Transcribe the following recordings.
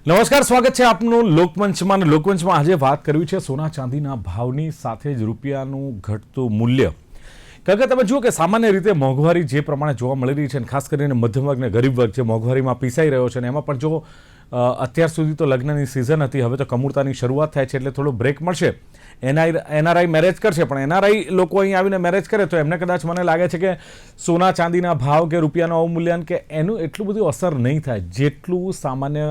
નમસ્કાર, સ્વાગત છે આપનું લોકમંચમાં. અને લોકમંચમાં આજે વાત કરવી છે સોના ચાંદીના ભાવની સાથે જ રૂપિયાનું ઘટતું મૂલ્ય. કારણ કે તમે જુઓ કે સામાન્ય રીતે મોંઘવારી જે પ્રમાણે જોવા મળી રહી છે, અને ખાસ કરીને મધ્યમ વર્ગ અને ગરીબ વર્ગ જે મોંઘવારીમાં પીસાઈ રહ્યો છે, અને એમાં પણ જો અત્યાર સુધી તો લગ્નની સિઝન હતી, હવે તો કમૂરતાની શરૂઆત થાય છે, એટલે થોડો બ્રેક મળશે. એનઆરઆઈ મેરેજ કરશે, પણ એનઆરઆઈ લોકો અહીં આવીને મેરેજ કરે તો એમને કદાચ મને લાગે છે કે સોના ચાંદીના ભાવ કે રૂપિયાનું અવમૂલ્યન કે એનું એટલું બધું અસર નહીં થાય જેટલું સામાન્ય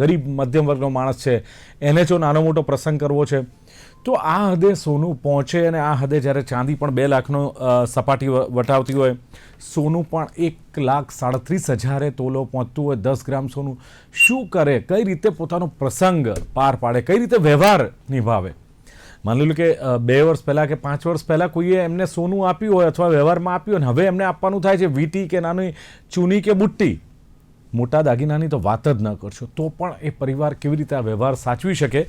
ગરીબ મધ્યમ વર્ગનો માણસ છે એને જો નાનો મોટો પ્રસંગ કરવો છે તો આ હદે સોનું પહોંચે. અને આ હદે જ્યારે ચાંદી પણ 2 લાખનો સપાટી વટાવતી હોય, સોનું પણ 1,37,000 તોલો પહોંચતું હોય, 10 ગ્રામ સોનું શું કરે, કઈ રીતે પોતાનો પ્રસંગ પાર પાડે, કઈ રીતે વ્યવહાર નિભાવે. માની લો કે 2 વર્ષ પહેલાં કે 5 વર્ષ પહેલાં કોઈએ એમને સોનું આપ્યું હોય અથવા વ્યવહારમાં આપ્યું હોય, અને હવે એમને આપવાનું થાય છે વીટી કે નાની ચૂની કે બુટ્ટી, મોટા દાગીનાની તો વાત જ ન કરશો, તો પણ એ પરિવાર કેવી રીતે આ વ્યવહાર સાચવી શકે.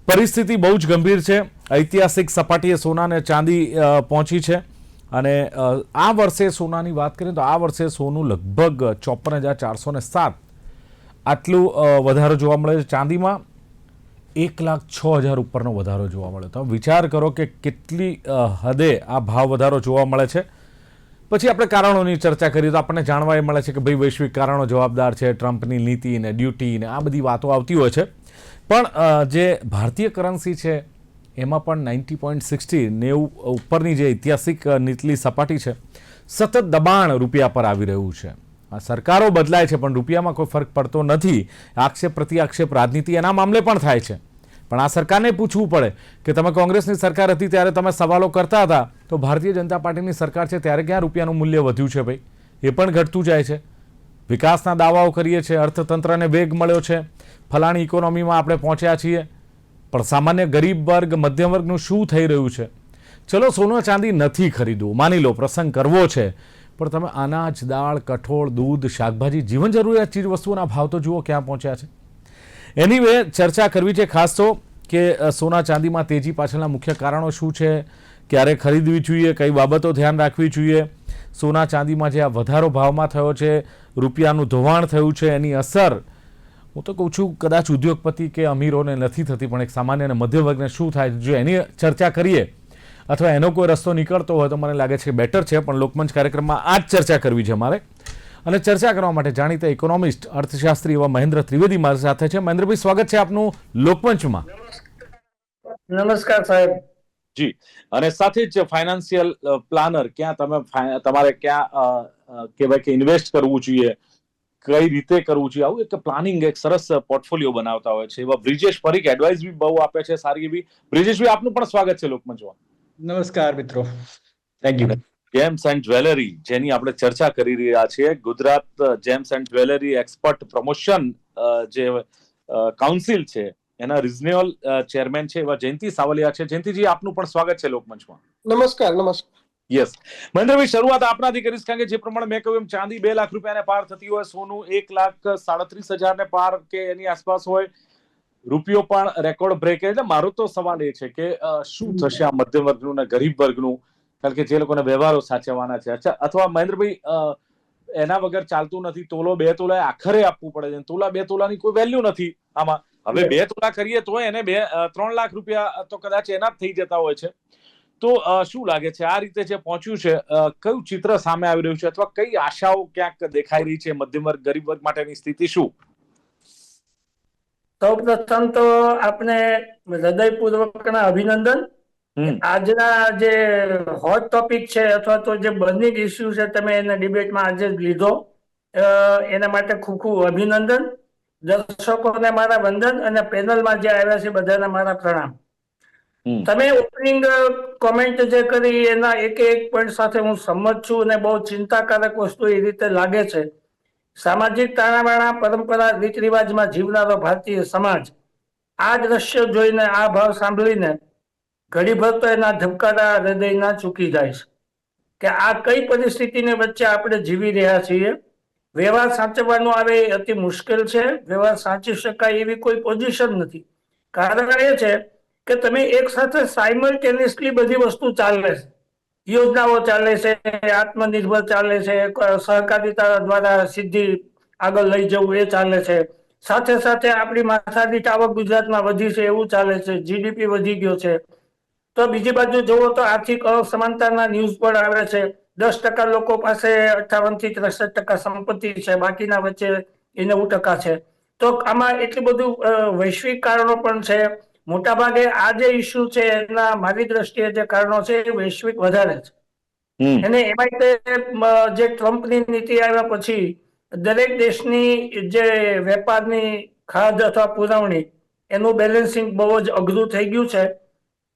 પરિસ્થિતિ બહુ જ ગંભીર છે. ઐતિહાસિક સપાટીએ સોના અને ચાંદી પહોંચી છે. અને આ વર્ષે સોનાની વાત કરીએ તો આ વર્ષે સોનું લગભગ 54,407 આટલું વધારો જોવા મળે છે. ચાંદીમાં 1,06,000 ઉપરનો વધારો જોવા મળે. તો વિચાર કરો કે કેટલી હદે આ ભાવ વધારો જોવા મળે છે. પછી આપણે કારણોની ચર્ચા કરીએ તો આપણને જાણવા એ મળે છે કે ભાઈ વૈશ્વિક કારણો જવાબદાર છે, ટ્રમ્પની નીતિ ને ડ્યુટી ને આ બધી વાતો આવતી હોય છે. પણ જે ભારતીય કરન્સી છે એમાં પણ 90.60 ઉપરની જે ઐતિહાસિક નીચલી સપાટી છે, સતત દબાણ રૂપિયા પર આવી રહ્યું છે. સરકારો બદલાય છે પણ રૂપિયામાં કોઈ ફરક પડતો નથી. આક્ષેપ પ્રતિ આક્ષેપ રાજનીતિ એના મામલે પણ થાય છે. પણ આ સરકારને પૂછવું પડે કે તમે કોંગ્રેસની સરકાર હતી ત્યારે તમે સવાલો કરતા હતા, તો ભારતીય જનતા પાર્ટીની સરકાર છે ત્યારે ક્યાં રૂપિયાનું મૂલ્ય વધ્યું છે ભાઈ? એ પણ ઘટતું જાય છે. વિકાસના દાવાઓ કરીએ છીએ, અર્થતંત્રને વેગ મળ્યો છે, ફલાણી ઇકોનોમીમાં આપણે પહોંચ્યા છીએ, પણ સામાન્ય ગરીબ વર્ગ મધ્યમ વર્ગનું શું થઈ રહ્યું છે? ચલો સોનું ચાંદી નથી ખરીદવું, માની લો પ્રસંગ કરવો છે, પણ તમે અનાજ, દાળ, કઠોળ, દૂધ, શાકભાજી, જીવન જરૂરિયાત ચીજ વસ્તુઓના ભાવ તો જુઓ ક્યાં પહોંચ્યા છે. એનીવે ચર્ચા કરવી છે ખાસ તો કે સોના ચાંદીમાં તેજી પાછળના મુખ્ય કારણો શું છે, ક્યારે ખરીદવી જોઈએ, કઈ બાબતો ધ્યાન રાખવી જોઈએ, સોના ચાંદીમાં જે આ વધારો ભાવમાં થયો છે, રૂપિયાનું ધોવાણ થયું છે, એની અસર હું તો કહું છું કદાચ ઉદ્યોગપતિ કે અમીરોને નથી થતી, પણ એક સામાન્ય અને મધ્યમ વર્ગને શું થાય, જો એની ચર્ચા કરીએ અથવા એનો કોઈ રસ્તો નીકળતો હોય તો મને લાગે છે કે બેટર છે. પણ લોકમંચ કાર્યક્રમમાં આ જ ચર્ચા કરવી છે મારે. અને ચર્ચા કરવા માટે જાણીતા ઇકોનોમિસ્ટ અર્થશાસ્ત્રી એવા મહેન્દ્ર ત્રિવેદી મારી સાથે છે. મહેન્દ્રભાઈ, સ્વાગત છે આપનું લોકમંચમાં. નમસ્કાર સાહેબ. જી. અને સાથે જ ફાઇનાન્શિયલ પ્લાનર, ક્યાં તમારે ક્યાં કહેવાય કે ઇન્વેસ્ટ કરવું જોઈએ, કઈ રીતે કરવું જોઈએ, આવું એક પ્લાનિંગ એક સરસ પોર્ટફોલિયો બનાવતા હોય છે એવા બ્રિજેશ પરીખ એડવાઇસ બી બહુ આપે છે સારી એવી. બ્રિજેશભાઈ, આપનું પણ સ્વાગત છે લોકમંચમાં. નમસ્કાર મિત્રો, thank you. Gems and jewellery જેની આપણે ચર્ચા કરી રહ્યા છીએ, Gujarat gems and jewellery expert promotion જે કાઉન્સિલ છે એના રિજનલ ચેરમેન છે એવા જયંતિ સાવલિયા છે. જયંતિજી, આપનું પણ સ્વાગત છે લોકમંચમાં. નમસ્કાર. નમસ્કાર. યસ. મહેન્દ્રભાઈ, શરૂઆત આપનાથી કરીશ, કારણ કે જે પ્રમાણે મેં કહ્યું એમ ચાંદી 2 લાખ રૂપિયાને પાર થતી હોય, સોનું 1,37,000 ને પાર કે એની આસપાસ હોય, રૂપિયો પણ રેકોર્ડ બ્રેક. એટલે મારો તો સવાલ એ છે કે શું થશે આ મધ્યમ વર્ગનું ને ગરીબ વર્ગનું, કારણ કે જે લોકોને વ્યવહારો સાચવવાના છે. અચ્છા, અથવા મહેન્દ્રભાઈ એના વગર ચાલતું નથી, તોલો 2 તોલા આખરે આપવું પડે છે, તોલા 2 તોલાની કોઈ વેલ્યુ નથી આમાં. હવે 2 તોલા કરીએ તો એને 3 લાખ રૂપિયા તો કદાચ એના જ થઈ જતા હોય છે. તો શું લાગે છે આ રીતે જે પહોંચ્યું છે, કયું ચિત્ર સામે આવી રહ્યું છે, અથવા કઈ આશાઓ ક્યાંક દેખાઈ રહી છે મધ્યમ વર્ગ ગરીબ વર્ગ માટેની સ્થિતિ શું? સૌપ્રથમ તો આપણે હૃદયપૂર્વકના અભિનંદન. આજના જે હોટ ટોપિક છે અથવા તો જે બર્નિંગ ઇસ્યુ છે, તમે એને ડિબેટમાં આજે જ લીધો, એના માટે ખૂબ ખૂબ અભિનંદન. દર્શકોને મારા વંદન, અને પેનલમાં જે આવ્યા છે બધાને મારા પ્રણામ. તમે ઓપનિંગ કોમેન્ટ જે કરી એના એક પોઈન્ટ સાથે હું સંમત છું, અને બહુ ચિંતાકારક વસ્તુ એ રીતે લાગે છે. સામાજિક તાણાવાણા, પરંપરા, રીત રિવાજમાં જીવનારો ભારતીય સમાજ આ દ્રશ્ય જોઈને, આ ભાવ સાંભળીને ઘડીભર તો એના ધબકારા હૃદયના ચૂકી જાય છે કે આ કઈ પરિસ્થિતિની વચ્ચે આપણે જીવી રહ્યા છીએ. વ્યવહાર સાચવવાનો આવે એ અતિ મુશ્કેલ છે. વ્યવહાર સાચી શકાય એવી કોઈ પોઝિશન નથી. કારણ એ છે કે તમે એક સાથે સાયમલ્ટેનિયસલી બધી વસ્તુ ચાલે છે, યોજનાઓ ચાલે છે, આત્મનિર્ભર ચાલે છે, સહકારિતા દ્વારા સિદ્ધિ આગળ લઈ જવું એ ચાલે છે, સાથે સાથે આપણી માથાદીઠ આવક ગુજરાતમાં વધી છે એવું ચાલે છે, જીડીપી વધી ગયો છે. તો બીજી બાજુ જુઓ તો આર્થિક અસમાનતાના ન્યૂઝ પણ આવે છે. 10% લોકો પાસે 58 થી 63% સંપત્તિ છે, બાકીના વચ્ચે 90% છે. તો આમાં એટલું બધું વૈશ્વિક કારણો પણ છે. મોટા ભાગે આ જે ઇસ્યુ છે એના મારી દ્રષ્ટિએ જે કારણો છે એ વૈશ્વિક વધારે છે. અને એમાં જે ટ્રમ્પની નીતિ આવ્યા પછી દરેક દેશની જે વેપારની ખાધ અથવા પુરવણી એનું બેલેન્સિંગ બહુ જ અઘરું થઈ ગયું છે.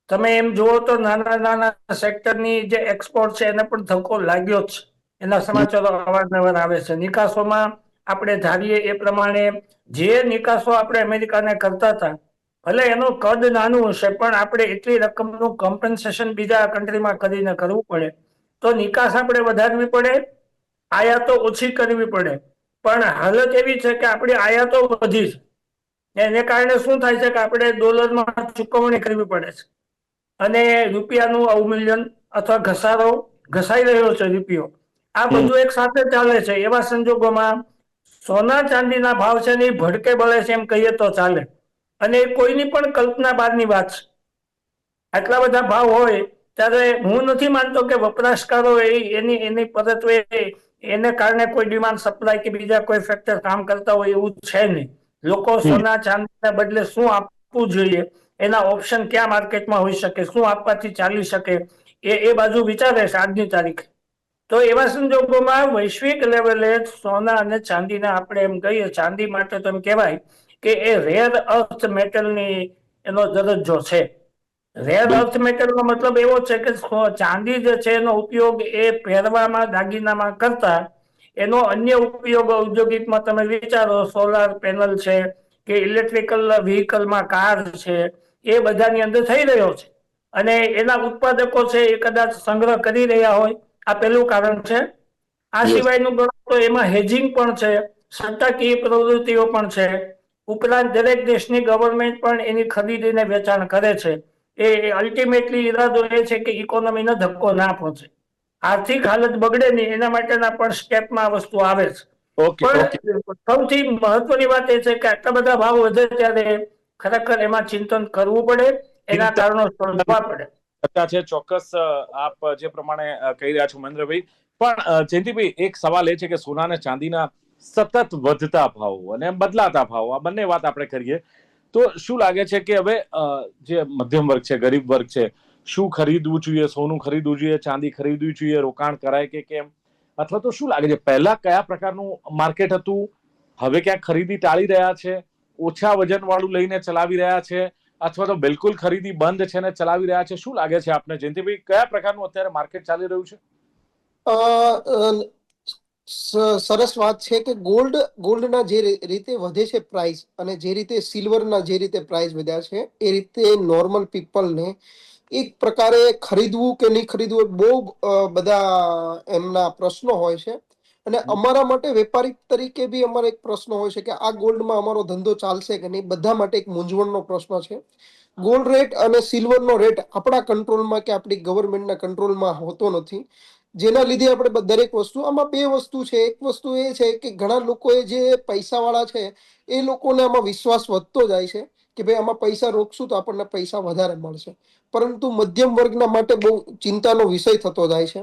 તમે એમ જુઓ તો નાના નાના સેક્ટરની જે એક્સપોર્ટ છે એને પણ ધક્કો લાગ્યો જ છે. એના સમાચારો અવારનવાર આવે છે. નિકાસોમાં આપણે ધારીએ એ પ્રમાણે જે નિકાસો આપણે અમેરિકાને કરતા હતા, ભલે એનું કદ નાનું હશે પણ આપણે એટલી રકમનું કોમ્પન્સેશન બીજા કન્ટ્રીમાં કરીને કરવું પડે. તો નિકાસ આપણે વધારવી પડે, આયાતો ઓછી કરવી પડે. પણ હાલત એવી છે કે આપણી આયાતો વધી છે. એને કારણે શું થાય છે કે આપણે ડોલરમાં ચૂકવણી કરવી પડે છે. અને રૂપિયાનું અવમૂલ્યન અથવા ઘસારો ઘસાઈ રહ્યો છે રૂપિયો. આ બધું એક સાથે ચાલે છે. એવા સંજોગોમાં સોના ચાંદીના ભાવ છે ને એ ભડકે બળે છે એમ કહીએ તો ચાલે. અને કોઈની પણ કલ્પના બહારની વાત છે. આટલા બધા ભાવ હોય ત્યારે હું નથી માનતો કે વપરાશકારો એની પરત્વે એને કારણે કોઈ ડિમાન્ડ સપ્લાય કે બીજા કોઈ ફેક્ટર કામ કરતા હોય એવું છે નહીં. લોકો સોના ચાંદીના બદલે શું આપવું જોઈએ એના ઓપ્શન ક્યાં માર્કેટમાં હોઈ શકે, શું આપવાથી ચાલી શકે, એ બાજુ વિચારે છે આજની તારીખે. તો એવા સંજોગોમાં વૈશ્વિક લેવલે સોના અને ચાંદીના આપણે એમ કહીએ, ચાંદી માટે તો એમ કહેવાય કે એ રેર અર્થ મેટલની એનો દરજ્જો છે. રેર અર્થ મેટલનો મતલબ એવો છે કે ચાંદી જે છે એનો ઉપયોગ એ પહેરવામાં દાગીનામાં કરતા એનો અન્ય ઉપયોગ ઔદ્યોગિકમાં તમે વિચારો સોલાર પેનલ છે કે ઇલેક્ટ્રિકલ વ્હીકલમાં કાર છે, એ બધાની અંદર થઈ રહ્યો છે. અને એના ઉત્પાદકો છે એ કદાચ સંગ્રહ કરી રહ્યા હોય, આ પેલું કારણ છે. આ યસ. સિવાયનું ગણો તો એમાં હેજિંગ પણ છે, સટ્ટાકીય પ્રવૃત્તિઓ પણ છે. ઉપરાંત દરેક દેશની ગવર્મેન્ટ પણ એની ખરીદીને વેચાણ કરે છે. એ અલ્ટિમેટલી ઈરાદો એ છે કે ઇકોનોમીને ધક્કો ના પહોંચે, આર્થિક હાલત બગડે નહીં એના માટેના પણ સ્ટેપમાં વસ્તુ આવે છે. Okay okay. પણ સૌથી મહત્વની વાત એ છે કે આટલા બધા ભાવ વધે ત્યારે ખરેખર એમાં ચિંતન કરવું પડે, એના ચિંતા કારણો શોધવા પડે. ચર્ચા છે ચોક્કસ. આપ જે પ્રમાણે કહી રહ્યા છો મહેન્દ્રભાઈ, પણ જયંતિભાઈ એક સવાલ એ છે કે સોના અને ચાંદીના સતત વધતા ભાવ અને બદલાતા ભાવ, આ બંને વાત આપણે કરીએ તો શું લાગે છે કે હવે જે મધ્યમ વર્ગ છે, ગરીબ વર્ગ છે, શું ખરીદવું જોઈએ? સોનું ખરીદવું જોઈએ, ચાંદી ખરીદવી જોઈએ, રોકાણ કરાય કે કેમ? અથવા તો શું લાગે છે પહેલા કયા પ્રકારનું માર્કેટ હતું, હવે ક્યાંક ખરીદી ટાળી રહ્યા છે, ઓછા વજન વાળું લઈને ચલાવી રહ્યા છે, અથવા તો બિલકુલ ખરીદી બંધ છે ને ચલાવી રહ્યા છે? શું લાગે છે આપને જયંતિભાઈ, કયા પ્રકારનું અત્યારે માર્કેટ ચાલી રહ્યું છે? અ, સરસ વાત છે કે ગોલ્ડના જે રીતે વધે છે પ્રાઇસ અને જે રીતે સિલ્વરના જે રીતે પ્રાઇસ વધ્યા છે એ રીતે નોર્મલ પીપલને એક પ્રકારે ખરીદવું કે નહીં ખરીદવું બહુ બધા એમના પ્રશ્નો હોય છે. અને અમારા માટે વેપારી તરીકે બી અમારો એક પ્રશ્ન હોય છે કે આ ગોલ્ડમાં અમારો ધંધો ચાલશે કે નહીં. બધા માટે એક મૂંઝવણનો પ્રશ્ન છે. ગોલ્ડ રેટ અને સિલ્વરનો રેટ આપણા કંટ્રોલમાં કે આપણી ગવર્મેન્ટના કંટ્રોલમાં હોતો નથી, જેના લીધે આપણે દરેક વસ્તુ આમાં બે વસ્તુ છે. એક વસ્તુ એ છે કે ઘણા લોકોએ જે પૈસાવાળા છે એ લોકોને આમાં વિશ્વાસ વધતો જાય છે કે ભાઈ આમાં પૈસા રોકશું તો આપણને પૈસા વધારે મળશે, પરંતુ મધ્યમ વર્ગના માટે બહુ ચિંતાનો વિષય થતો જાય છે.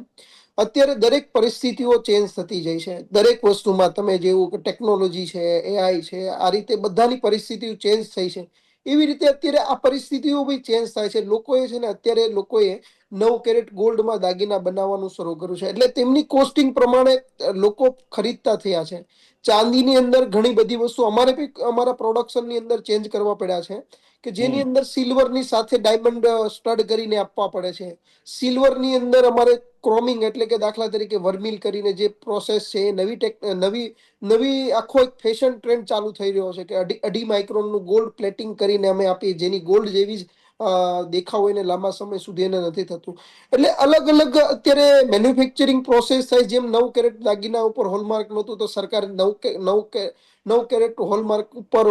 અત્યારે દરેક પરિસ્થિતિઓ ચેન્જ થતી જાય છે. દરેક વસ્તુમાં તમે જેવું કે ટેકનોલોજી છે, એઆઈ છે, આ રીતે બધાની પરિસ્થિતિઓ ચેન્જ થઈ છે. એવી રીતે અત્યારે આ પરિસ્થિતિઓ બી ચેન્જ થાય છે. લોકોએ છે ને અત્યારે લોકોએ 9 કેરેટ ગોલ્ડમાં દાગીના બનાવવાનું શરૂ કર્યું છે, એટલે તેમની કોસ્ટિંગ પ્રમાણે લોકો ખરીદતા થયા છે. ચાંદીની અંદર ઘણી બધી વસ્તુ અમારે બી અમારા પ્રોડક્શનની અંદર ચેન્જ કરવા પડ્યા છે કે જેની અંદર સિલ્વરની સાથે ડાયમંડ સ્ટડ કરીને આપવા પડે છે. સિલ્વરની અંદર અમારે ક્રોમિંગ એટલે કે દાખલા તરીકે વર્મિલ કરીને જે પ્રોસેસ છે એ નવી નવી આખો એક ફેશન ટ્રેન્ડ ચાલુ થઈ રહ્યો છે કે અઢી માઇક્રોનનું ગોલ્ડ પ્લેટિંગ કરીને અમે આપીએ, જેની ગોલ્ડ જેવી જ દેખાવ હોય ને લાંબા સમય સુધી એને નથી થતું. એટલે અલગ અલગ અત્યારે મેન્યુફેક્ચરિંગ પ્રોસેસ થાય. જેમ 9 કેરેટ દાગીના ઉપર હોલમાર્ક નહોતું તો સરકારે 9 કેરેટ હોલમાર્ક ઉપર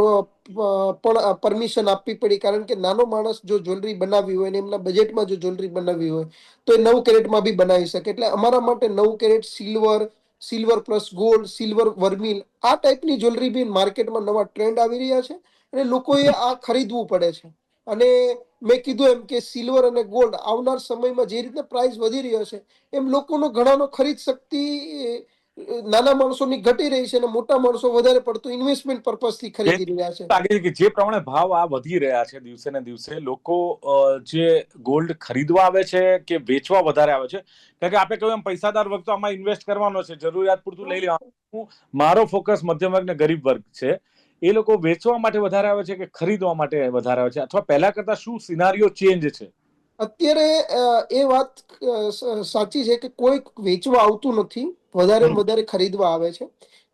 પણ પરમિશન આપવી પડી, કારણ કે નાનો માણસ જો જ્વેલરી બનાવવી હોય ને એમના બજેટમાં જો જ્વેલરી બનાવવી હોય તો એ 9 કેરેટમાં બી બનાવી શકે. એટલે અમારા માટે 9 carat silver, silver plus gold, silver vermeil, આ ટાઈપની જ્વેલરી બી માર્કેટમાં નવા ટ્રેન્ડ આવી રહ્યા છે અને લોકોએ આ ખરીદવું પડે છે. અને મેં કીધું એમ કે સિલ્વર અને ગોલ્ડ આવનાર સમયમાં જે રીતે પ્રાઇસ વધી રહ્યો છે એમ લોકોનો ઘણાનો ખરીદ શક્તિ નાના માણસોની ઘટી રહી છે અને મોટા માણસો વધારે પડતું ઇન્વેસ્ટમેન્ટ પર્પઝથી ખરીદી રહ્યા છે. લાગે છે કે જે પ્રમાણે ભાવ આ વધી રહ્યા છે દિવસે ને દિવસે, લોકો જે ગોલ્ડ ખરીદવા આવે છે કે વેચવા વધારે આવે છે? કારણ કે આપણે કહ્યું એમ પૈસાદાર વર્ગ તો આમાં ઇન્વેસ્ટ કરવાનો છે, જરૂરિયાત પૂરતું લઈ લેવાનું. મારો ફોકસ મધ્યમ વર્ગ ને ગરીબ વર્ગ છે. એ લોકો વેચવા માટે વધારે આવે છે કે ખરીદવા માટે વધારે આવે છે, અથવા પહેલા કરતા શું સિનારીઓ ચેન્જ છે? અત્યારે એ વાત સાચી છે કે કોઈ વેચવા આવતું નથી, વધારે વધારે ખરીદવા આવે છે.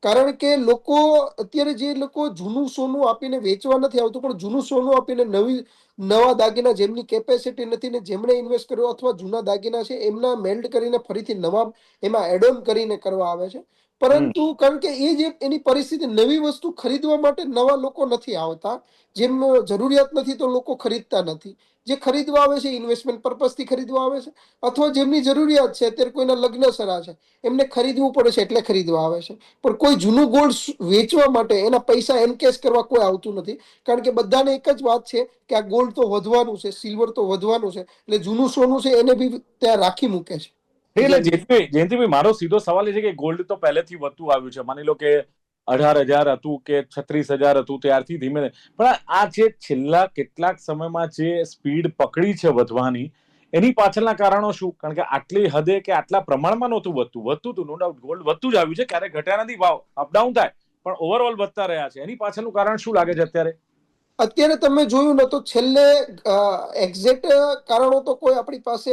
કારણ કે લોકો અત્યારે જે લોકો જૂનું સોનું આપીને વેચવા નથી આવતું, પણ જૂનું સોનું આપીને નવા દાગીના જેમની કેપેસિટી નથી ને જેમણે ઇન્વેસ્ટ કર્યો અથવા જૂના દાગીના છે એમના મેલ્ડ કરીને ફરીથી નવા એમાં એડ ઓન કરીને કરવા આવે છે. પરંતુ કારણ કે એ જે એની પરિસ્થિતિ, નવી વસ્તુ ખરીદવા માટે નવા લોકો નથી આવતા. જેમ જરૂરિયાત નથી તો લોકો ખરીદતા નથી. જે ખરીદવા આવે છે ઇન્વેસ્ટમેન્ટ પર્પઝથી ખરીદવા આવે છે, અથવા જેમની જરૂરિયાત છે, અત્યારે કોઈના લગ્ન સરા છે, એમને ખરીદવું પડે છે એટલે ખરીદવા આવે છે. પણ કોઈ જૂનું ગોલ્ડ વેચવા માટે એના પૈસા એનકેશ કરવા કોઈ આવતું નથી. કારણ કે બધાને એક જ વાત છે કે આ ગોલ્ડ તો વધવાનું છે, સિલ્વર તો વધવાનું છે, એટલે જૂનું સોનું છે એને બી ત્યાં રાખી મૂકે છે. એટલે જયંતિભાઈ, મારો સીધો સવાલ એ છે કે ગોલ્ડ તો પહેલેથી વધતું આવ્યું છે. માની લો કે 18,000 હતું કે 36,000 હતું, ત્યારથી ધીમે પણ આ જે છેલ્લા કેટલાક સમયમાં જે સ્પીડ પકડી છે વધવાની, એની પાછળના કારણો શું? કારણ કે આટલી હદે કે આટલા પ્રમાણમાં નહોતું વધતું હતું. નો ડાઉટ ગોલ્ડ વધતું જ આવ્યું છે, ક્યારેક ઘટ્યા નથી ભાવ, અપડાઉન થાય, પણ ઓવરઓલ વધતા રહ્યા છે. એની પાછળનું કારણ શું લાગે છે અત્યારે? અત્યારે તમે જોયું ને તો છેલ્લે એક્ઝેક્ટ કારણો તો કોઈ આપણી પાસે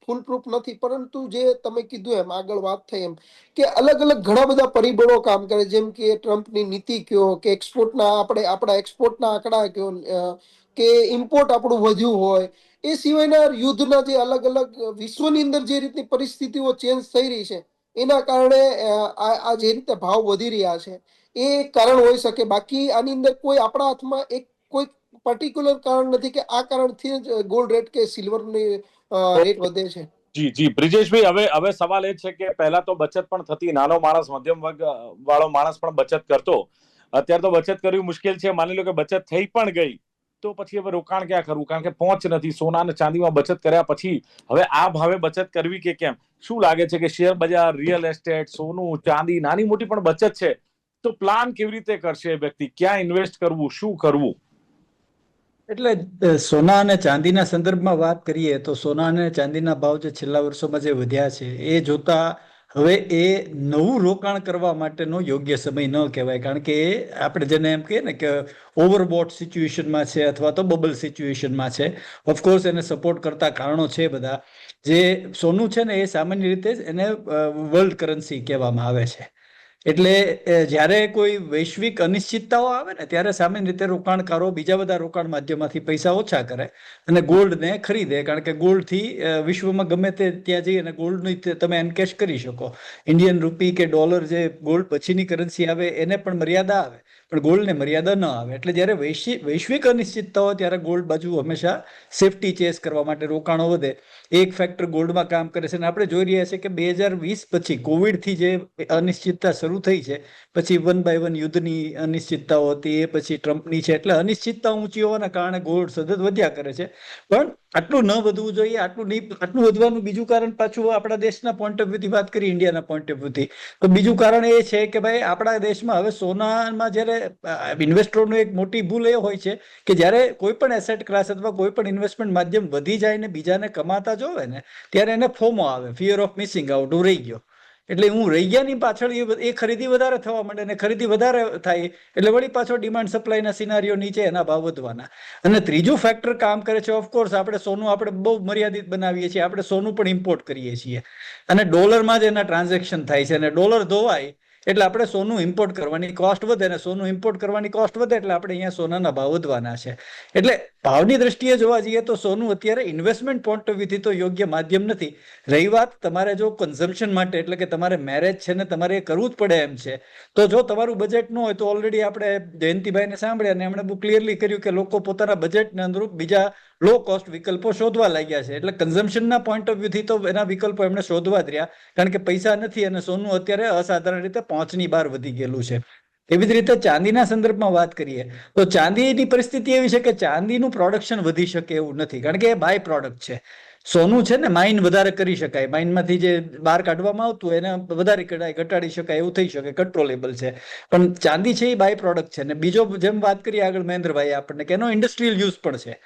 ફૂલ પ્રૂફ નથી, પરંતુ જે તમે કીધું એમ આગળ વાત થઈ એમ કે અલગ અલગ ઘણા બધા પરિબળો કામ કરે, જેમ કે ટ્રમ્પની નીતિ કયો, કે એક્સપોર્ટના આપણા એક્સપોર્ટના આંકડા કયો, કે ઇમ્પોર્ટ આપણું વધ્યું હોય, એ સિવાયના યુદ્ધના જે અલગ અલગ વિશ્વની અંદર જે રીતની પરિસ્થિતિઓ ચેન્જ થઈ રહી છે એના કારણે આ જે રીતે ભાવ વધી રહ્યા છે એ કારણ હોઈ શકે. બાકી આની અંદર કોઈ આપણા હાથમાં એક કોઈ પર્ટિક્યુલર કારણ નથી કે આ કારણથી જ ગોલ્ડ રેટ કે સિલ્વરની રેટ વધે છે. જી જી બ્રિજેશભાઈ, હવે સવાલ એ છે કે પહેલા તો બચત પણ થતી, નાનો માણસ, મધ્યમ વર્ગ વાળો માણસ પણ બચત કરતો. અત્યારે તો બચત કરવી મુશ્કેલ છે. માની લો કે બચત થઈ પણ ગઈ તો પછી હવે રોકાણ ક્યાં કરવું? કારણ કે પહોંચ નથી. સોના અને ચાંદીમાં બચત કર્યા પછી હવે આ ભાવે બચત કરવી કે કેમ? શું લાગે છે કે શેર બજાર, રિયલ એસ્ટેટ, સોનું, ચાંદી, નાની મોટી પણ બચત છે, તો પ્લાન કેવી રીતે કરશે વ્યક્તિ? ક્યાં ઇન્વેસ્ટ કરવું, શું કરવું? એટલે સોના અને ચાંદીના સંદર્ભમાં વાત કરીએ તો સોના અને ચાંદીના ભાવ જે છેલ્લા વર્ષોમાં જે વધ્યા છે એ જોતા હવે એ નવું રોકાણ કરવા માટેનો યોગ્ય સમય ન કહેવાય. કારણ કે એ આપણે જેને એમ કહીએ ને કે ઓવરબોટ સિચ્યુએશનમાં છે અથવા તો બબલ સિચ્યુએશનમાં છે. ઓફકોર્સ એને સપોર્ટ કરતા કારણો છે બધા. જે સોનું છે ને એ સામાન્ય રીતે એને વર્લ્ડ કરન્સી કહેવામાં આવે છે. એટલે જ્યારે કોઈ વૈશ્વિક અનિશ્ચિતતાઓ આવે ને ત્યારે સામાન્ય રીતે રોકાણકારો બીજા બધા રોકાણ માધ્યમમાંથી પૈસા ઓછા કરે અને ગોલ્ડને ખરીદે. કારણ કે ગોલ્ડથી વિશ્વમાં ગમે તે ત્યાં જઈ અને ગોલ્ડની તમે એનકેશ કરી શકો. ઇન્ડિયન રૂપી કે ડોલર જે ગોલ્ડ પછીની કરન્સી આવે એને પણ મર્યાદા આવે, પણ ગોલ્ડને મર્યાદા ન આવે. એટલે જ્યારે વૈશ્વિક અનિશ્ચિતતા હોય ત્યારે ગોલ્ડ બાજુ હંમેશા સેફટી ચેસ કરવા માટે રોકાણો વધે. એક ફેક્ટર ગોલ્ડમાં કામ કરે છે અને આપણે જોઈ રહ્યા છીએ કે 2020 પછી કોવિડથી જે અનિશ્ચિતતા શરૂ થઈ છે, પછી 1 by 1 યુદ્ધની અનિશ્ચિતતાઓ હતી, એ પછી ટ્રમ્પની છે, એટલે અનિશ્ચિતતા ઊંચી હોવાના કારણે ગોલ્ડ સતત વધ્યા કરે છે. પણ આટલું ન વધવું જોઈએ. આટલું વધવાનું બીજું કારણ પાછું આપણા દેશના પોઈન્ટ ઓફ વ્યૂથી વાત કરી, ઇન્ડિયાના પોઈન્ટ ઓફ વ્યૂથી, તો બીજું કારણ એ છે કે ભાઈ આપણા દેશમાં હવે સોનામાં જ્યારે ઇન્વેસ્ટરોનું એક મોટી ભૂલ એ હોય છે કે જ્યારે કોઈ પણ એસેટ ક્લાસ અથવા કોઈ પણ ઇન્વેસ્ટમેન્ટ માધ્યમ વધી જાય ને બીજાને કમાતા જોવે ને ત્યારે એને ફોમો આવે, ફિયર ઓફ મિસિંગ આઉટ, હું રહી ગયો. એટલે હું રહી ગયાની પાછળ એ ખરીદી વધારે થવા માંડે, અને ખરીદી વધારે થાય એટલે વળી પાછો ડિમાન્ડ સપ્લાયના સિનારીઓ નીચે એના ભાવ વધવાના. અને ત્રીજું ફેક્ટર કામ કરે છે, ઓફકોર્સ આપણે સોનું આપણે બહુ મર્યાદિત બનાવીએ છીએ. આપણે સોનું પણ ઇમ્પોર્ટ કરીએ છીએ અને ડોલરમાં જ એના ટ્રાન્ઝેક્શન થાય છે અને ડોલર ધોવાય એટલે આપણે સોનું ઇમ્પોર્ટ કરવાની કોસ્ટ વધે, અને સોનું ઇમ્પોર્ટ કરવાની કોસ્ટ વધે એટલે આપણે અહીંયા સોનાના ભાવ વધવાના છે. એટલે ભાવની દ્રષ્ટિએ જોવા જઈએ તો સોનું અત્યારે ઇન્વેસ્ટમેન્ટ પોઈન્ટ ઓફ વ્યૂથી તો યોગ્ય માધ્યમ નથી. રહી વાત તમારે જો કન્ઝમ્પશન માટે, એટલે કે તમારે મેરેજ છે ને તમારે એ કરવું જ પડે એમ છે, તો જો તમારું બજેટ ન હોય તો ઓલરેડી આપણે જયંતિભાઈને સાંભળ્યા અને એમણે બહુ ક્લિયરલી કર્યું કે લોકો પોતાના બજેટને અનુરૂપ બીજા લો કોસ્ટ વિકલ્પો શોધવા લાગ્યા છે. એટલે કન્ઝમ્પશનના પોઈન્ટ ઓફ વ્યૂથી તો એના વિકલ્પો એમણે શોધવા જ રહ્યા, કારણ કે પૈસા નથી અને સોનું અત્યારે અસાધારણ રીતે પહોંચની બહાર વધી ગયેલું છે. એવી જ રીતે ચાંદીના સંદર્ભમાં વાત કરીએ તો ચાંદીની પરિસ્થિતિ એવી છે કે ચાંદીનું પ્રોડક્શન વધી શકે એવું નથી, કારણ કે એ બાય પ્રોડક્ટ છે. સોનું છે ને માઇન વધારે કરી શકાય, માઇનમાંથી જે બહાર કાઢવામાં આવતું એને વધારે ઘટાડી શકાય, એવું થઈ શકે, કંટ્રોલેબલ છે. પણ ચાંદી છે એ બાય પ્રોડક્ટ છે. અને બીજો જેમ વાત કરીએ આગળ મહેન્દ્રભાઈ આપણને, કે એનો ઇન્ડસ્ટ્રીયલ યુઝ પણ છે.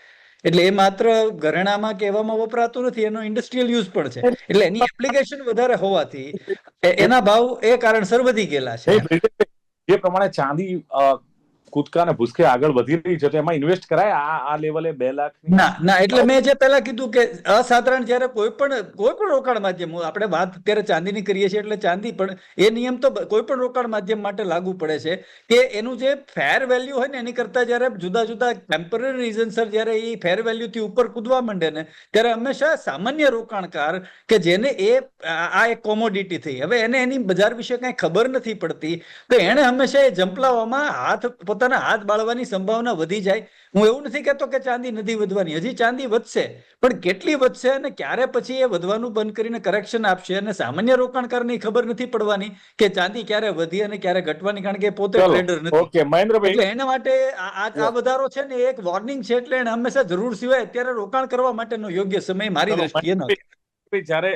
એટલે એ માત્ર ઘરેણામાં કે એવામાં વપરાતું નથી, એનો ઇન્ડસ્ટ્રીયલ યુઝ પણ છે. એટલે એની એપ્લિકેશન વધારે હોવાથી એના ભાવ એ કારણસર વધી ગયેલા છે. જે પ્રમાણે ચાંદી કૂદકા અને ભૂસકે આગળ વધી રહી છે તો એમાં ઇન્વેસ્ટ કરાય આ લેવલે 2 લાખ? ના, એટલે મેં જે પહેલા કીધું કે અસાધારણ જ્યારે કોઈ પણ રોકાણ માધ્યમ, આપણે વાત અત્યારે ચાંદીની કરીએ છીએ એટલે ચાંદી, પણ એ નિયમ તો કોઈ પણ રોકાણ માધ્યમ માટે લાગુ પડે છે કે એનું જે ફેર વેલ્યુ હોય ને એની કરતા જ્યારે જુદા જુદા ટેમ્પરરી રીઝન્સર જ્યારે એ ફેર વેલ્યુથી ઉપર કૂદવા માંડે ને ત્યારે હંમેશા સામાન્ય રોકાણકાર કે જેને આ એક કોમોડિટી થઈ, હવે એને એની બજાર વિશે કઈ ખબર નથી પડતી, તો એને હંમેશા એ જંપલાવામાં પોતાના હાથ બાળવાની સંભાવના વધી જાય. હું એવું નથી કહેતો કે ચાંદી નથી વધવાની, હજી ચાંદી વધશે, પણ કેટલી વધશે અને ક્યારે પછી એ વધવાનું બંધ કરીને કરેક્શન આપશે, અને સામાન્ય રોકાણકારને ખબર નથી પડવાની કે ચાંદી ક્યારે વધી અને ક્યારે ઘટવાની, કારણ કે પોતે ટ્રેડર નથી. ઓકે મહેન્દ્રભાઈ, એટલે એના માટે આ વધારો છે ને એક વોર્નિંગ છે. એટલે એને હંમેશા જરૂર સિવાય અત્યારે રોકાણ કરવા માટેનો યોગ્ય સમય મારી દ્રષ્ટિએ નથી. જ્યારે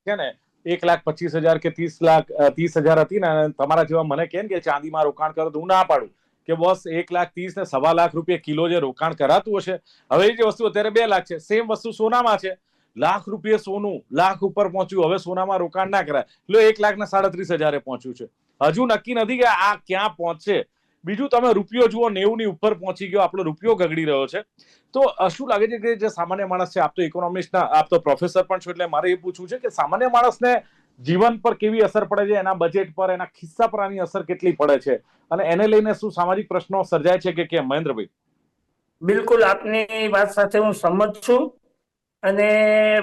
છે ને 1,25,000 કે 30,000 હતી ને, તમારા જેવા મને કહે કે ચાંદીમાં રોકાણ કરો તો હું ના પાડું કે બસ 1,30,000 ને 1.25 લાખ રૂપિયા કિલો જે રોકાણ કરાતું હશે, હવે એ જે વસ્તુ અત્યારે 2 લાખ છે, સેમ વસ્તુ સોનામાં છે. લાખ રૂપિયા સોનું લાખ ઉપર પહોંચ્યું, હવે સોનામાં રોકાણ ના કરાય એટલે 1,37,000 પહોંચ્યું છે. હજુ નક્કી નથી કે આ ક્યાં પહોંચશે. બીજું તમે રૂપિયો જુઓ 90 ની ઉપર પહોંચી ગયો, આપણો રૂપિયો ગગડી રહ્યો છે. તો શું લાગે છે કે જે સામાન્ય માણસ છે, આપ તો ઇકોનોમિસ્ટના, આપ તો પ્રોફેસર પણ છો, એટલે મારે એ પૂછવું છે કે સામાન્ય માણસને જીવન પર કેવી અસર પડે છે, એના બજેટ પર, એના ખિસ્સા પર આની અસર કેટલી પડે છે, અને એને લઈને શું સામાજિક પ્રશ્નો સર્જાય છે કે કેમ? મહેન્દ્રભાઈ. બિલકુલ આપની વાત સાથે હું સંમત છું. અને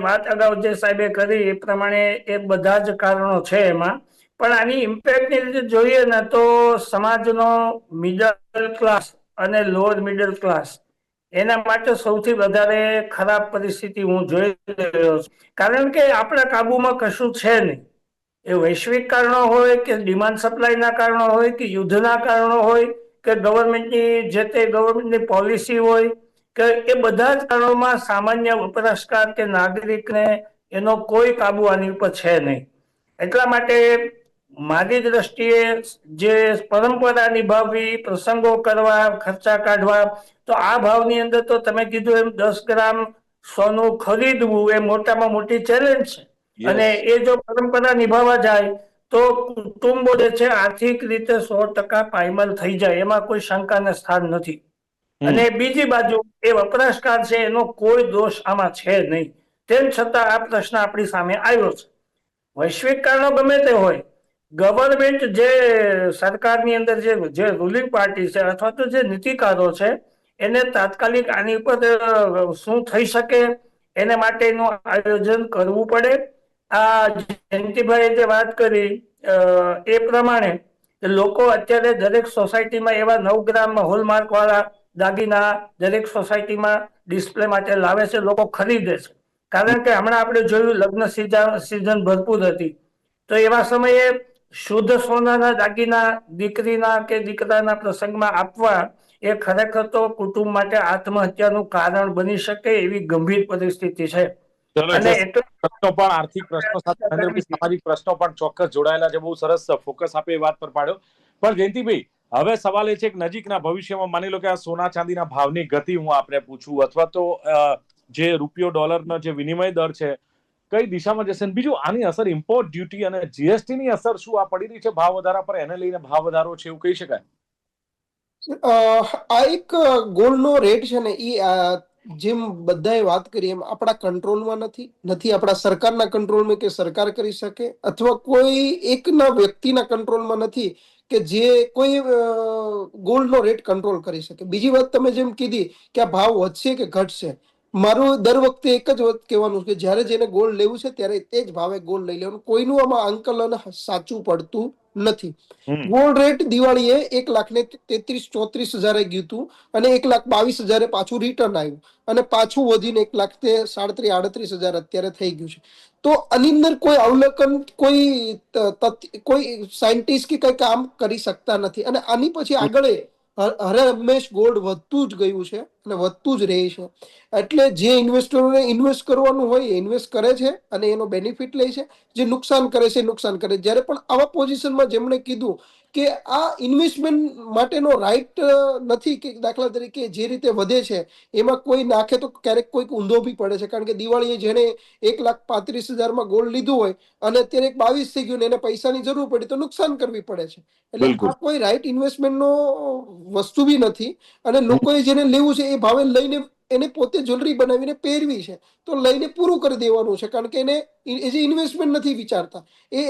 વાત અગાઉ જે સાહેબે કરી એ પ્રમાણે એ બધા જ કારણો છે એમાં. પણ આની ઇમ્પેક્ટની રીતે જોઈએ ને તો સમાજનો મિડલ ક્લાસ અને લોઅર મિડલ ક્લાસ એના માટે સૌથી વધારે ખરાબ પરિસ્થિતિ હું જોઈ રહ્યો છું. કારણ કે આપણા કાબુમાં કશું છે નહીં. એ વૈશ્વિક કારણો હોય કે ડિમાન્ડ સપ્લાયના કારણો હોય કે યુદ્ધના કારણો હોય કે ગવર્મેન્ટની જે તે ગવર્મેન્ટની પોલિસી હોય કે એ બધા જ કારણોમાં સામાન્ય વપરાશકાર કે નાગરિકને એનો કોઈ કાબુ આની ઉપર છે નહીં. એટલા માટે મારી દ્રષ્ટિએ જે પરંપરા નિભાવવી, પ્રસંગો કરવા, ખર્ચા કાઢવા, તો આ ભાવની અંદર તો તમે કીધું એમ 10 ગ્રામ સોનું ખરીદવું એ મોટામાં મોટી ચેલેન્જ છે. અને એ જો પરંપરા નિભાવવા જાય તો કુટુંબો જે છે આર્થિક રીતે 100% પાયમાલ થઈ જાય, એમાં કોઈ શંકાને સ્થાન નથી. અને બીજી બાજુ એ વપરાશકાર છે એનો કોઈ દોષ આમાં છે નહીં. તેમ છતાં આ પ્રશ્ન આપણી સામે આવ્યો છે. વૈશ્વિક કારણો ગમે તે હોય, ગવર્મેન્ટ જે સરકારની અંદર જે રૂલિંગ પાર્ટી છે અથવા તો જે નીતિકારો છે એને તાત્કાલિક આની ઉપર શું થઈ શકે એને માટેનું આયોજન કરવું પડે. આ જયંતિભાઈએ જે વાત કરી એ પ્રમાણે લોકો અત્યારે દરેક સોસાયટીમાં એવા 9 ગ્રામ હોલમાર્ક વાળા દાગીના દરેક સોસાયટીમાં ડિસ્પ્લે માટે લાવે છે, લોકો ખરીદે છે. કારણ કે હમણાં આપણે જોયું લગ્ન સિઝન ભરપૂર હતી, તો એવા સમયે શુદ્ધ સોનાના દાગીના દીકરીના કે દીકરાના પ્રસંગમાં આપવા એ ખરેખર તો કુટુંબ માટે આત્મહત્યાનું કારણ બની શકે એવી ગંભીર પરિસ્થિતિ છે. અને પ્રશ્નો પણ આર્થિક પ્રશ્નો સાથે સામાજિક પ્રશ્નો પણ ચોક્કસ જોડાયેલા છે. બહુ સરસ ફોકસ આપે એ વાત પર પાડ્યો. પણ જયંતિભાઈ, હવે સવાલ એ છે કે નજીકના ભવિષ્યમાં માની લો કે આ સોના ચાંદીના ભાવની ગતિ હું આપને પૂછું, અથવા તો જે રૂપિયો ડોલરનો જે વિનિમય દર છે કઈ દિશામાં જશે, બીજું આની અસર ઇમ્પોર્ટ ડ્યુટી અને જીએસટી ની અસર શું આ પડી રહી છે ભાવ વધારા પર, એને લઈને ભાવ વધારો છે એવું કહી શકાય? આ એક ગોલ્ડનો રેટ છે ને એ જેમ બધાએ વાત કરી એમ આપણા કંટ્રોલમાં નથી આપણા સરકારના કંટ્રોલમાં કે સરકાર કરી શકે, અથવા કોઈ એકના વ્યક્તિના કંટ્રોલમાં નથી કે જે કોઈ ગોલ્ડનો રેટ કંટ્રોલ કરી શકે. બીજી વાત તમે જેમ કીધી કે આ ભાવ વધશે કે ઘટશે, મારું દર વખતે એક જ વાત કહેવાનું કે જ્યારે જેને ગોલ્ડ લેવું છે ત્યારે તે જ ભાવે ગોલ્ડ લઈ લેવાનું. કોઈનું આમાં આંકલન સાચું પડતું નથી. ગોલ્ડ રેટ દિવાળીએ 1,33,34,000 ગયું હતું અને 1,22,000 પાછું રિટર્ન આવ્યું અને પાછું વધીને 1,37,38,000 અત્યારે થઈ ગયું છે. તો આની અંદર કોઈ અવલોકન, કોઈ સાયન્ટિસ્ટ કે કઈ કામ કરી શકતા નથી અને આની પછી આગળ હરે હંમેશ ગોલ્ડ વધતું જ ગયું છે અને વધતું જ રહે છે. એટલે જે ઇન્વેસ્ટરોને ઇન્વેસ્ટ કરવાનું હોય એ ઇન્વેસ્ટ કરે છે અને એનો બેનિફિટ લે છે. જે નુકસાન કરે છે નુકસાન કરે. જ્યારે પણ આવા પોઝિશનમાં જેમણે કીધું કે આ ઇન્વેસ્ટમેન્ટ માટેનો રાઈટ નથી, કે દાખલા તરીકે જે રીતે વધે છે એમાં કોઈ નાખે તો ક્યારેક કોઈક ઊંધો બી પડે છે. કારણ કે દિવાળીએ જેને 1,35,000 ગોલ્ડ લીધું હોય અને અત્યારે 22 થઈ ગયું ને એને પૈસાની જરૂર પડી તો નુકસાન કરવી પડે છે. એટલે બિલકુલ. આ કોઈ રાઈટ ઇન્વેસ્ટમેન્ટનો વસ્તુ બી નથી અને લોકોએ જેને લેવું છે એ ભાવે લઈને એને પોતે જ્વેલરી બનાવીને પહેરવી છે તો લઈને પૂરું કરી દેવાનું છે. કારણ કે એને એ જે ઇન્વેસ્ટમેન્ટ નથી વિચારતા,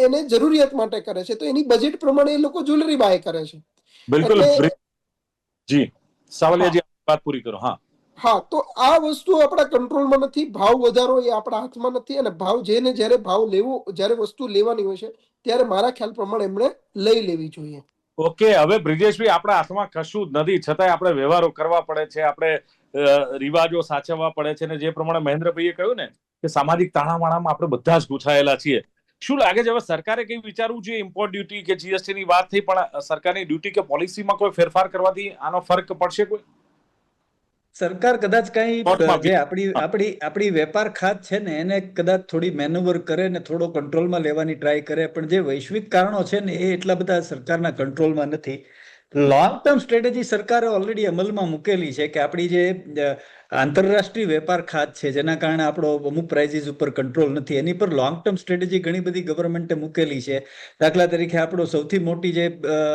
એને જરૂરિયાત માટે કરે છે, તો એની બજેટ પ્રમાણે એ લોકો જ્વેલરી બાય કરે છે. બિલકુલ. એટલે જી સાવલિયાજી, વાત પૂરી કરો. હા, હા, તો આ વસ્તુ આપણા કંટ્રોલમાં નથી. ભાવ વધારો એ આપણા હાથમાં નથી અને ભાવ જેને જ્યારે ભાવ લેવો, જ્યારે વસ્તુ લેવાની હોય છે ત્યારે મારા ખ્યાલ પ્રમાણે એમણે લઈ લેવી જોઈએ. ઓકે. હવે બ્રિજેશભાઈ, આપણા હાથમાં કશું જ નથી, છતાંય આપણે વ્યવહારો કરવા પડે છે, આપણે રિવાજો સાચવવા પડે છે. અને જે પ્રમાણે મહેન્દ્રભાઈએ કહ્યું ને કે સામાજિક તાણાવાણામાં આપણે બધા જ ગૂંચાયેલા છીએ. શું લાગે છે હવે સરકારે કઈ વિચારવું જોઈએ? ઇમ્પોર્ટ ડ્યુટી કે જીએસટી ની વાત થઈ, પણ સરકારની ડ્યુટી કે પોલિસીમાં કોઈ ફેરફાર કરવાથી આનો ફરક પડશે કોઈ? સરકાર કદાચ કઈ કોર્ટમાં જે આપણી વેપાર ખાત છે ને એને કદાચ થોડી મેનુવર કરે ને થોડો કંટ્રોલમાં લેવાની ટ્રાય કરે, પણ જે વૈશ્વિક કારણો છે ને એ એટલા બધા સરકારના કંટ્રોલમાં નથી. લોંગ ટર્મ સ્ટ્રેટેજી સરકારે ઓલરેડી અમલમાં મૂકેલી છે કે આપણી જે આંતરરાષ્ટ્રીય વેપાર ખાત છે જેના કારણે આપણો અમુક પ્રાઇઝીસ ઉપર કંટ્રોલ નથી, એની પર લોંગ ટર્મ સ્ટ્રેટેજી ઘણી બધી ગવર્મેન્ટે મૂકેલી છે. દાખલા તરીકે આપણો સૌથી મોટી જે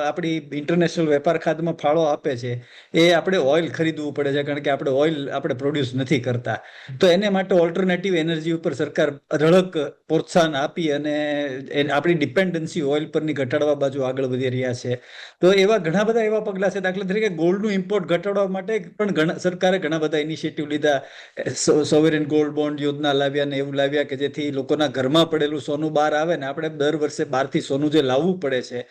આપણી ઇન્ટરનેશનલ વેપાર ખાતમાં ફાળો આપે છે એ આપણે ઓઇલ ખરીદવું પડે છે, કારણ કે આપણે ઓઇલ આપણે પ્રોડ્યુસ નથી કરતા. તો એને માટે ઓલ્ટરનેટિવ એનર્જી ઉપર સરકાર અઢળક પ્રોત્સાહન આપી અને આપણી ડિપેન્ડન્સી ઓઇલ પરની ઘટાડવા બાજુ આગળ વધી રહ્યા છે. તો એવા ઘણા બધા એવા પગલા છે. દાખલા તરીકે ગોલ્ડનું ઇમ્પોર્ટ ઘટાડવા માટે પણ સરકારે ઘણા બધા ઇનિશિયેટિવ લીધા. સોવરેન ગોલ્ડ બોન્ડ યોજના લાવ્યા ને એવું લાવ્યા કે જેથી લોકોના ઘરમાં પડેલું સોનું બહાર આવે ને આપણે દર વર્ષે બહારથી સોનું જે લાવવું પડે છે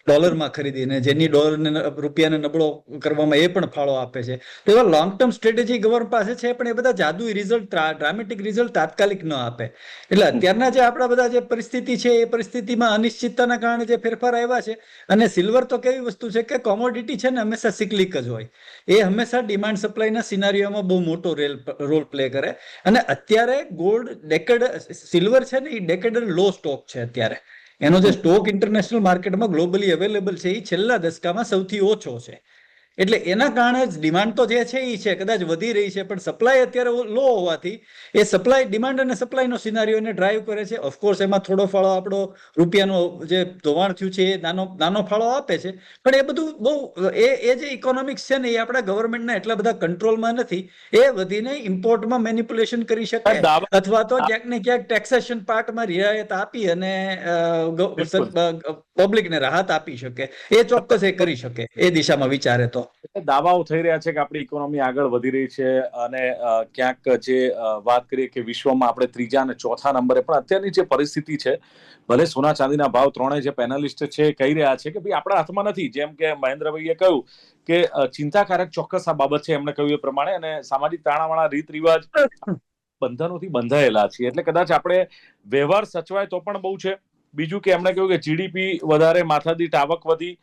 ડોલરમાં ખરીદીને, જેની ડોલરને રૂપિયાને નબળો કરવામાં એ પણ ફાળો આપે છે. તો એવા લોંગ ટર્મ સ્ટ્રેટેજી ગવર્મેન્ટ પાસે છે, પણ એ બધા જાદુઈ રિઝલ્ટ, ડ્રામેટિક રિઝલ્ટ તાત્કાલિક ન આપે. એટલે અત્યારના જે આપણા બધા જે પરિસ્થિતિ છે એ પરિસ્થિતિમાં અનિશ્ચિતતાના કારણે જે ફેરફાર આવ્યા છે. અને સિલ્વર તો કેવી વસ્તુ છે કે કોમોડિટી છે ને હંમેશા સિક્લિક જ હોય. એ હંમેશા ડિમાન્ડ સપ્લાયના સિનારીઓમાં બહુ મોટો રોલ પ્લે કરે. અને અત્યારે ગોલ્ડ સિલ્વર છે ને એ ડેકેડલ લો સ્ટોક છે અત્યારે. એનો જે સ્ટોક ઇન્ટરનેશનલ માર્કેટમાં ગ્લોબલી અવેલેબલ છે એ છેલ્લા દશકામાં સૌથી ઓછો છે. એટલે એના કારણે ડિમાન્ડ તો જે છે એ છે કદાચ વધી રહી છે, પણ સપ્લાય અત્યારે લો હોવાથી એ સપ્લાય, ડિમાન્ડ અને સપ્લાયનો સિનારીઓ એને ડ્રાઈવ કરે છે. ઓફકોર્સ એમાં થોડો ફાળો આપણો રૂપિયાનો જે ધોવાણ થયું છે એ નાનો ફાળો આપે છે, પણ એ બધું બહુ એ જે ઇકોનોમિક્સ છે ને એ આપણા ગવર્મેન્ટના એટલા બધા કંટ્રોલમાં નથી. એ વધીને ઇમ્પોર્ટમાં મેનિપ્યુલેશન કરી શકે અથવા તો ક્યાંક ને ક્યાંક ટેક્સેશન પાર્ટમાં રિયાયત આપી અને પબ્લિકને રાહત આપી શકે. એ ચોક્કસ એ કરી શકે એ દિશામાં વિચારે તો. દાવાઓ થઈ રહ્યા છે કે આપણી ઇકોનોમી આગળ વધી રહી છે અને ક્યાંક જે વાત કરીએ કે વિશ્વમાં આપણે 3જા અને 4થા નંબરે, પણ અત્યારની જે પરિસ્થિતિ છે, ભલે સોના ચાંદીના ભાવ ત્રણેય જે પેનલિસ્ટ છે કહી રહ્યા છે કે ભાઈ આપણા હાથમાં નથી. જેમ કે મહેન્દ્રભાઈએ કહ્યું કે ચિંતાકારક ચોક્કસ આ બાબત છે, એમણે કહ્યું એ પ્રમાણે, અને સામાજિક તાણાવાણા, રીત રિવાજ, બંધનોથી બંધાયેલા છીએ. એટલે કદાચ આપણે વ્યવહાર સચવાય તો પણ બહુ છે. બીજું કે એમણે કહ્યું કે જીડીપી વધારે, માથાદીઠ આવક વધી,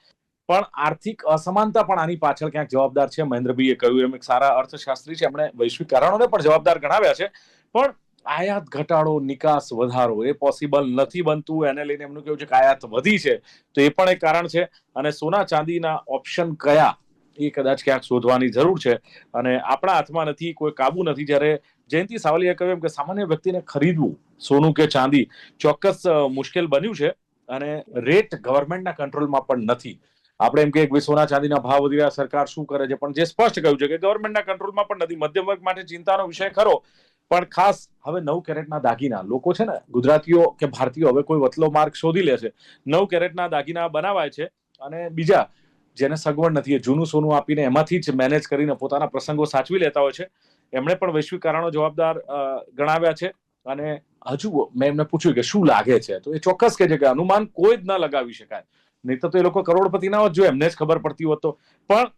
પણ આર્થિક અસમાનતા પણ આની પાછળ ક્યાંક જવાબદાર છે. મહેન્દ્રભાઈએ કહ્યું એમ એક સારા અર્થશાસ્ત્રી છે, એમણે વૈશ્વિક કારણોને પણ જવાબદાર ગણાવ્યા છે. પણ આયાત ઘટાડો, નિકાસ વધારો એ પોસિબલ નથી બનતું. એને લઈને એમનું કેવું છે કે આયાત વધી છે તો એ પણ એક કારણ છે. અને સોના ચાંદીના ઓપ્શન કયા એ કદાચ ક્યાંક શોધવાની જરૂર છે અને આપણા હાથમાં નથી, કોઈ કાબુ નથી. જ્યારે જયંતિ સાવલિયાએ કહ્યું એમ કે સામાન્ય વ્યક્તિને ખરીદવું સોનું કે ચાંદી ચોક્કસ મુશ્કેલ બન્યું છે અને રેટ ગવર્મેન્ટના કંટ્રોલમાં પણ નથી. આપણે એમ કે સોના ચાંદીના ભાવ વધી રહ્યા, સરકાર શું કરે છે, પણ જે સ્પષ્ટ કહ્યું છે કે ગવર્મેન્ટના કંટ્રોલમાં પણ નથી. મધ્યમ વર્ગ માટે ચિંતાનો વિષય ખરો, પણ ખાસ હવે 9 કેરેટના દાગીના લોકો છે ને, ગુજરાતીઓ કે ભારતીયો હવે કોઈ વતલો માર્ગ શોધી લે છે. 9 કેરેટના દાગીના બનાવાય છે અને બીજા જેને સગવડ નથી એ જૂનું સોનું આપીને એમાંથી જ મેનેજ કરીને પોતાના પ્રસંગો સાચવી લેતા હોય છે. એમણે પણ વૈશ્વિક કારણો જવાબદાર ગણાવ્યા છે. અને હજુ મેં એમને પૂછ્યું કે શું લાગે છે, તો એ ચોક્કસ કહે છે કે અનુમાન કોઈ જ ન લગાવી શકાય. નહીં તો એ લોકો કરોડપતિ ના હોત જો એમને જ ખબર પડતી હોત તો. પણ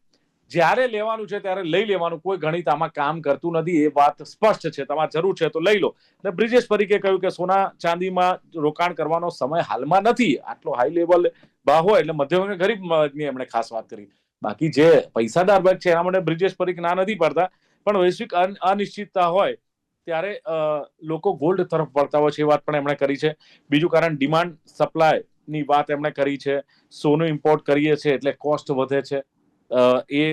જ્યારે લેવાનું છે ત્યારે લઈ લેવાનું, કોઈ ગણિત આમાં કામ કરતું નથી, એ વાત સ્પષ્ટ છે. તમારે જરૂર છે તો લઈ લો. અને બ્રિજેશ પરીખે કહ્યું કે સોના ચાંદીમાં રોકાણ કરવાનો સમય હાલમાં નથી. આટલો હાઈ લેવલ ભાવ હોય એટલે મધ્યમ અને ગરીબ વર્ગની એમણે ખાસ વાત કરી. બાકી જે પૈસાદાર વર્ગ છે એના માટે બ્રિજેશ પરીખ ના નથી પડતા, પણ વૈશ્વિક અનિશ્ચિતતા હોય ત્યારે લોકો ગોલ્ડ તરફ વળતા હોય છે, એ વાત પણ એમણે કરી છે. બીજું કારણ ડિમાન્ડ સપ્લાય ની વાત એમણે કરી છે. સોનું ઇમ્પોર્ટ કરીએ છીએ એટલે કોસ્ટ વધે છે, એ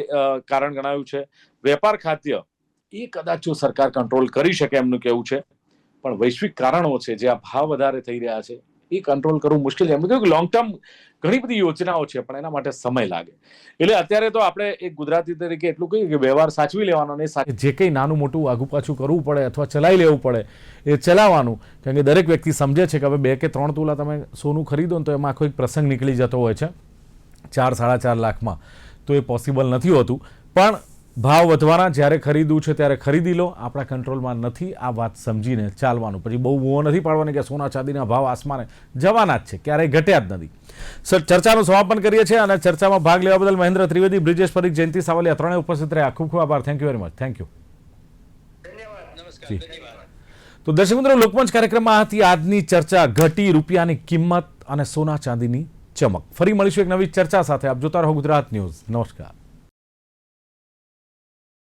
કારણ ગણાવ્યું છે. વેપાર ખાદ્ય એ કદાચ જો સરકાર કંટ્રોલ કરી શકે એમનું કહેવું છે, પણ વૈશ્વિક કારણો છે જે આ ભાવ વધારે થઈ રહ્યા છે એ કંટ્રોલ કરવું મુશ્કેલ છે. એમ કહ્યું કે લોંગ ટર્મ ઘણી બધી યોજનાઓ છે પણ એના માટે સમય લાગે. એટલે અત્યારે તો આપણે એક ગુજરાતી તરીકે એટલું કહીએ કે વ્યવહાર સાચવી લેવાનો, ને જે કંઈ નાનું મોટું આગુ પાછું કરવું પડે અથવા ચલાવી લેવું પડે એ ચલાવવાનું. કારણ કે દરેક વ્યક્તિ સમજે છે કે હવે 2 કે 3 તોલા તમે સોનું ખરીદો ને તો એમાં આખો એક પ્રસંગ નીકળી જતો હોય છે 4-4.5 લાખમાં, તો એ પોસિબલ નથી હોતું. પણ ભાવ વધવાના, જ્યારે ખરીદવું છે ત્યારે ખરીદી લો, આપણા કંટ્રોલમાં નથી, આ વાત સમજીને ચાલવાનું. પછી બહુ બૂવો નથી પાડવાની કે સોના ચાંદીના ભાવ આસમાને જવાના જ છે, ક્યારેય ઘટ્યા જ નથી. સર, ચર્ચાનું સમાપન કરીએ છીએ અને ચર્ચામાં ભાગ લેવા બદલ મહેન્દ્ર ત્રિવેદી, બ્રિજેશ પરીખ, જયંતિ સાવલિયા ત્રણેય ઉપસ્થિત રહ્યા. ખૂબ ખૂબ આભાર. Thank you very much. Thank you. તો દર્શક મિત્રો, લોકમંચ કાર્યક્રમમાં હતી આજની ચર્ચા, ઘટી રૂપિયાની કિંમત અને સોના ચાંદીની ચમક. ફરી મળીશું એક નવી ચર્ચા સાથે. આપ જોતા રહો ગુજરાત ન્યૂઝ. નમસ્કાર.